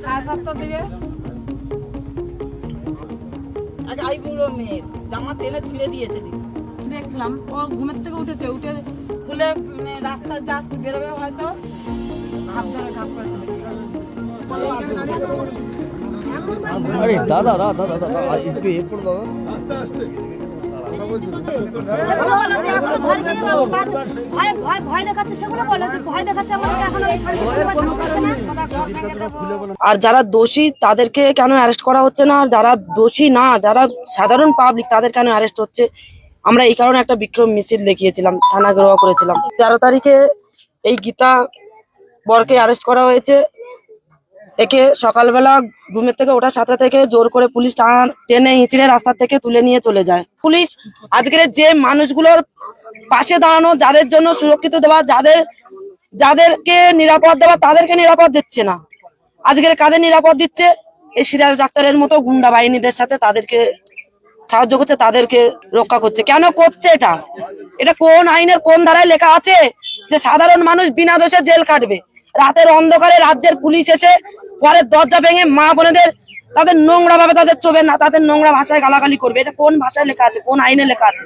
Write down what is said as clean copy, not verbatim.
7:30 দিকে আজ আইবুড়ো মেয়ে জামা টেনে ছিঁড়ে দিয়েছে দেখলাম ও ঘুমের থেকে উঠে খুলে রাস্তার জাস্ট বেরোবে হয়তো হাত ধরে ঘাপ করে আরে দাদা দাদা দাদা দাদা একটু এ করে দাদা আস্তে আস্তে আর যারা দোষী তাদেরকে কেন অ্যারেস্ট করা হচ্ছে না, আর যারা দোষী না, যারা সাধারণ পাবলিক তাদের কেন অ্যারেস্ট হচ্ছে? আমরা এই কারণে একটা বিক্ষোভ মিছিল দেখিয়েছিলাম, থানা ঘেরাও করেছিলাম। 13 তারিখে এই গীতা বরকে অ্যারেস্ট করা হয়েছে। একে সকালবেলা ঘুমের থেকে ওঠার সাথে থেকে জোর করে পুলিশ টেনে হিঁচড়ে রাস্তা থেকে তুলে নিয়ে চলে যায়। পুলিশ আজকের যে মানুষগুলোর পাশে দাঁড়ানো, যাদের জন্য সুরক্ষিত দেওয়া, যাদেরকে নিরাপদ দেওয়া, তাদেরকে নিরাপদ দিচ্ছে না। আজকের কাদের নিরাপদ দিচ্ছে? এই সিরাজ ডাক্তারের মতো গুন্ডা বাহিনীদের সাথে তাদেরকে সাহায্য করছে, তাদেরকে রক্ষা করছে। কেন করছে এটা? এটা কোন আইনের কোন ধারায় লেখা আছে যে সাধারণ মানুষ বিনা দোষে জেল কাটবে? রাতের অন্ধকারে রাজ্যের পুলিশ এসে ঘরের দরজা ভেঙে মা বোনেদের তাদের নোংরা ভাবে তাদের চোবে না, তাদের নোংরা ভাষায় গালাগালি করবে। এটা কোন ভাষায় লেখা আছে? কোন আইনে লেখা আছে?